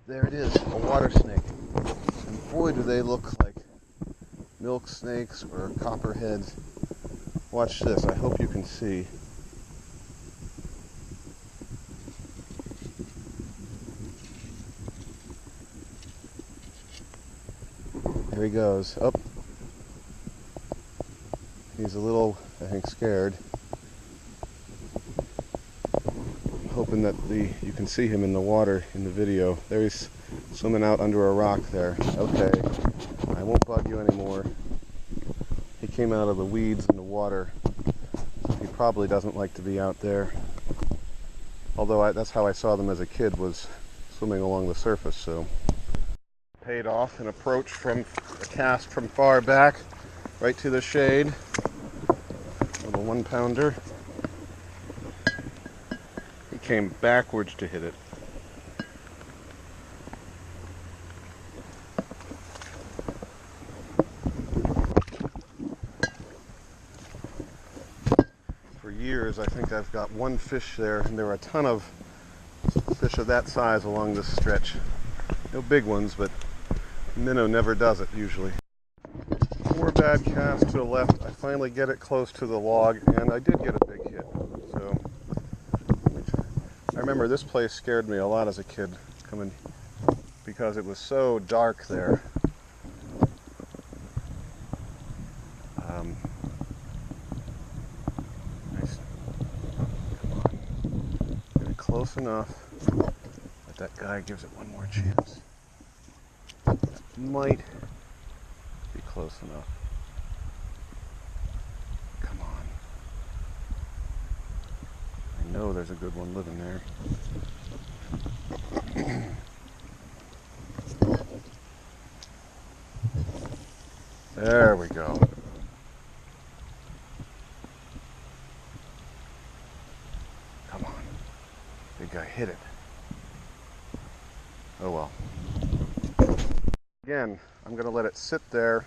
There it is, a water snake. And boy, do they look like milk snakes or copperheads. Watch this, I hope you can see. There he goes. Up. He's a little, I think, scared. I'm hoping that you can see him in the water in the video. There he's swimming out under a rock there. Okay, I won't bug you anymore. He came out of the weeds in the water. He probably doesn't like to be out there. Although that's how I saw them as a kid, was swimming along the surface, so. Paid off an approach from a cast from far back, right to the shade. Little 1-pounder. He came backwards to hit it. For years, I think I've got one fish there, and there are a ton of fish of that size along this stretch. No big ones, but minnow never does it usually. More bad cast to the left. I finally get it close to the log, and I did get a big hit. So I remember this place scared me a lot as a kid, coming because it was so dark there. Nice. Come on, get it close enough that that guy gives it one more chance. Might be close enough. Come on. I know there's a good one living there. There we go. Come on. Big guy hit it. Oh well. Again, I'm going to let it sit there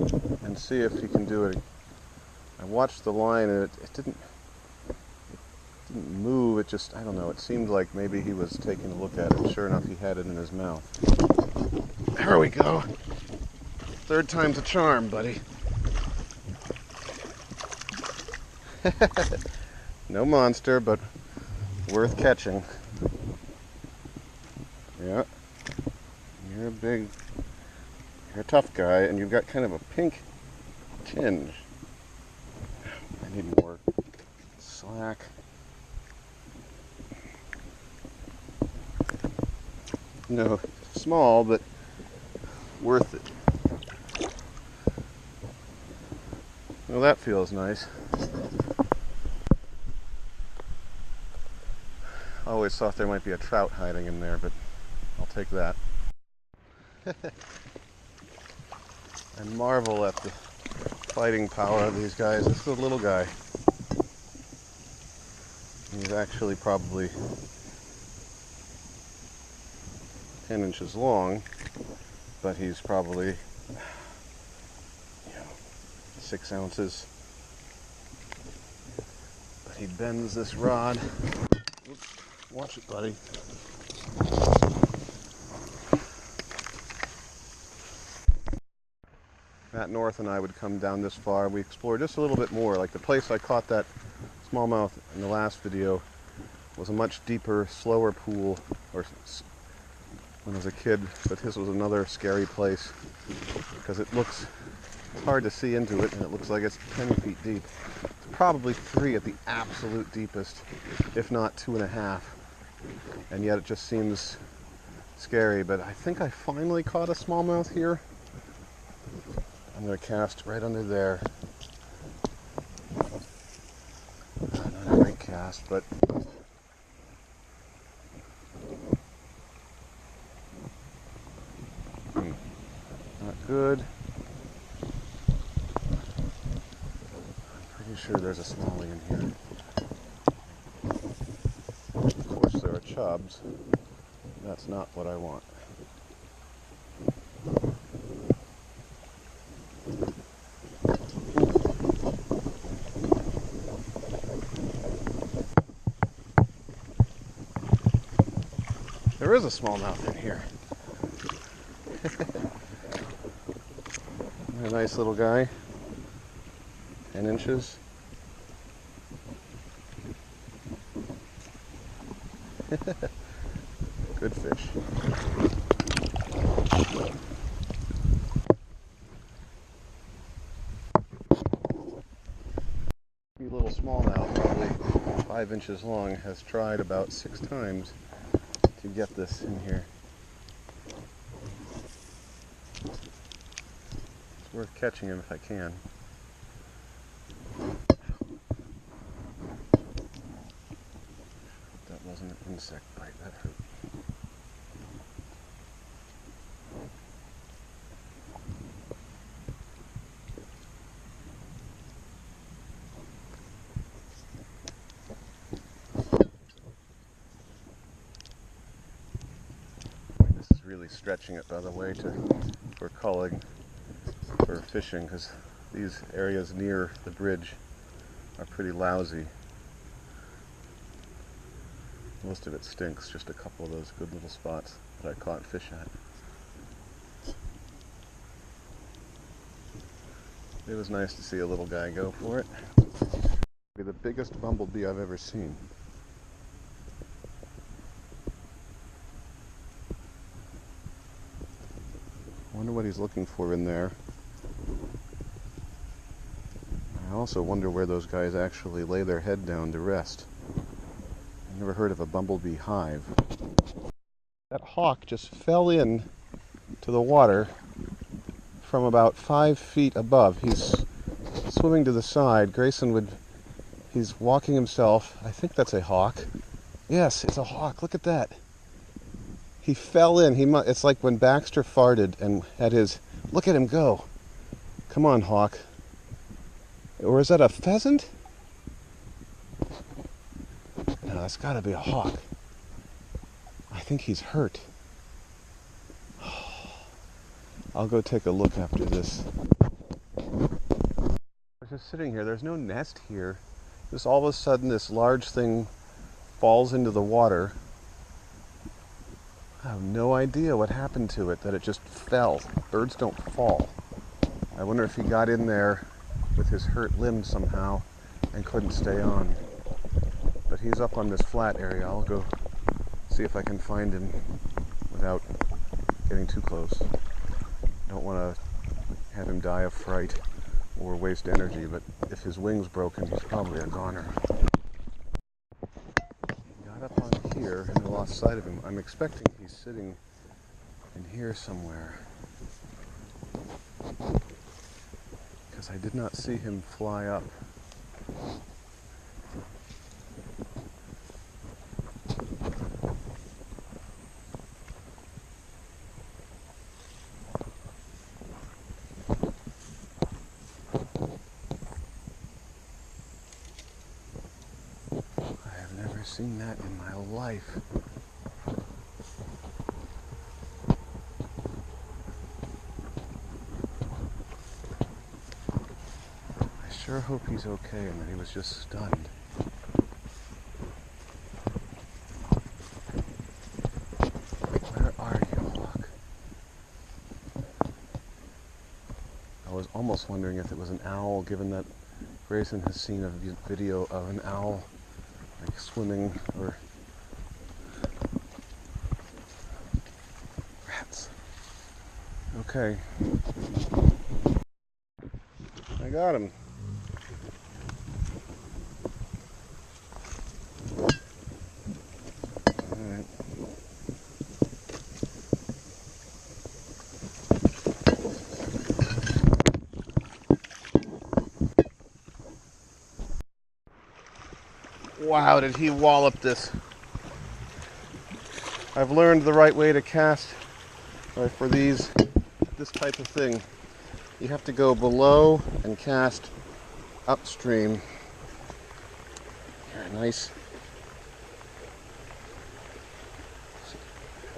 and see if he can do it. I watched the line and it didn't move. It just, I don't know, it seemed like maybe he was taking a look at it. Sure enough, he had it in his mouth. There we go. Third time's a charm, buddy. No monster, but worth catching. Yeah, you're a tough guy, and you've got kind of a pink tinge. I need more slack. No, small, but worth it. Well, that feels nice. I always thought there might be a trout hiding in there, but I'll take that. I marvel at the fighting power of these guys. This is a little guy. He's actually probably 10 inches long, but he's probably 6 ounces. But he bends this rod. Oops. Watch it, buddy. Matt North and I would come down this far. We explored just a little bit more. Like the place I caught that smallmouth in the last video was a much deeper, slower pool, or when I was a kid, but his was another scary place because it looks hard to see into it, and it looks like it's 10 feet deep. It's probably 3 at the absolute deepest, if not 2.5. And yet it just seems scary. But I think I finally caught a smallmouth here. I'm going to cast right under there. Not a great cast, but not good. I'm pretty sure there's a smallie in here. Of course there are chubs. That's not what I want. There is a smallmouth in here. A nice little guy. 10 inches. Good fish. Little smallmouth, probably 5 inches long, has tried about 6 times to get this in here. It's worth catching him if I can. That wasn't an insect bite, that hurt. Really stretching it, by the way, for culling, for fishing, because these areas near the bridge are pretty lousy. Most of it stinks, just a couple of those good little spots that I caught fish at. It was nice to see a little guy go for it. Be the biggest bumblebee I've ever seen. I wonder what he's looking for in there. I also wonder where those guys actually lay their head down to rest. I've never heard of a bumblebee hive. That hawk just fell in to the water from about 5 feet above. He's swimming to the side. He's walking himself. I think that's a hawk. Yes, it's a hawk. Look at that. He fell in. It's like when Baxter farted and had his... Look at him go. Come on, hawk. Or is that a pheasant? No, that's got to be a hawk. I think he's hurt. I'll go take a look after this. I was just sitting here. There's no nest here. Just all of a sudden, this large thing falls into the water. I have no idea what happened to it, that it just fell. Birds don't fall. I wonder if he got in there with his hurt limb somehow and couldn't stay on. But he's up on this flat area. I'll go see if I can find him without getting too close. Don't want to have him die of fright or waste energy, but if his wing's broken, he's probably a goner. Up on here and I lost sight of him. I'm expecting he's sitting in here somewhere, because I did not see him fly up. Seen that in my life. I sure hope he's okay and that he was just stunned. Where are you, hawk? I was almost wondering if it was an owl, given that Grayson has seen a video of an owl like swimming, or rats. Okay. I got him. Alright. Wow, did he wallop this. I've learned the right way to cast for this type of thing. You have to go below and cast upstream. Very nice.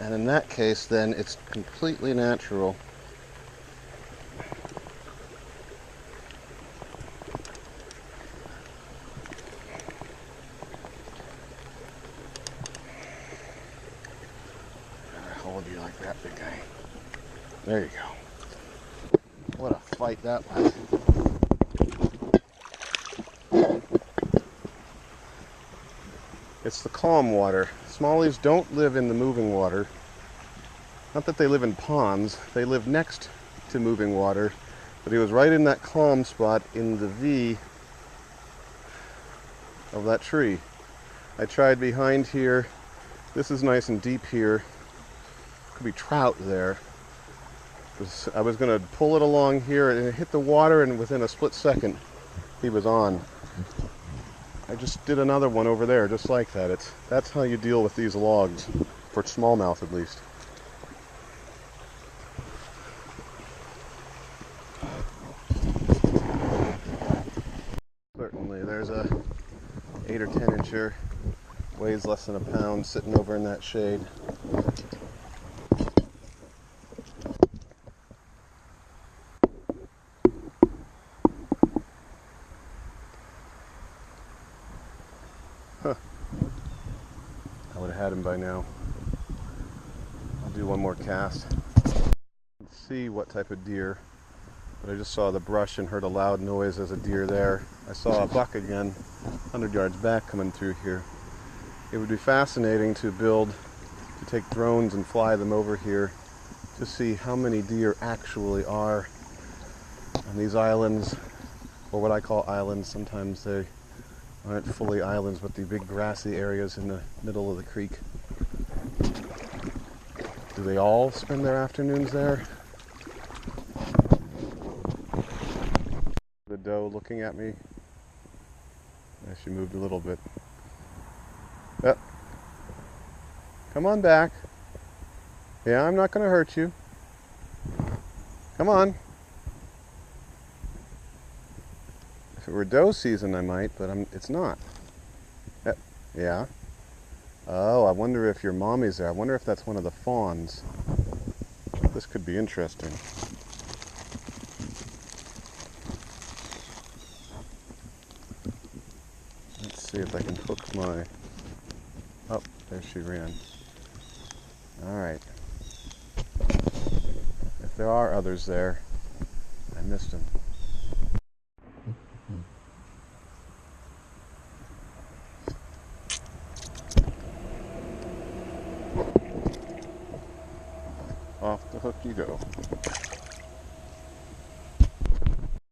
And in that case, then, it's completely natural. Hold you like that, big guy. There you go. What a fight that was. It's the calm water. Smallies don't live in the moving water. Not that they live in ponds, they live next to moving water, but he was right in that calm spot in the V of that tree. I tried behind here. This is nice and deep here. Could be trout there. I was going to pull it along here and it hit the water, and within a split second he was on. I just did another one over there just like that. That's how you deal with these logs, for smallmouth at least. Certainly, there's a 8 or 10 incher, weighs less than a pound, sitting over in that shade. Huh. I would have had him by now. I'll do one more cast. Let's see what type of deer. But I just saw the brush and heard a loud noise as a deer there. I saw a buck again, 100 yards back coming through here. It would be fascinating to take drones and fly them over here to see how many deer actually are on these islands, or what I call islands. Sometimes they aren't fully islands, but the big grassy areas in the middle of the creek. Do they all spend their afternoons there? The doe looking at me. Yeah, she moved a little bit. Yep. Come on back. Yeah, I'm not going to hurt you. Come on. If it were doe season, I might, but it's not. Yeah. Oh, I wonder if your mommy's there. I wonder if that's one of the fawns. This could be interesting. Let's see if I can hook my... Oh, there she ran. Alright. If there are others there, I missed them. Off the hook you go.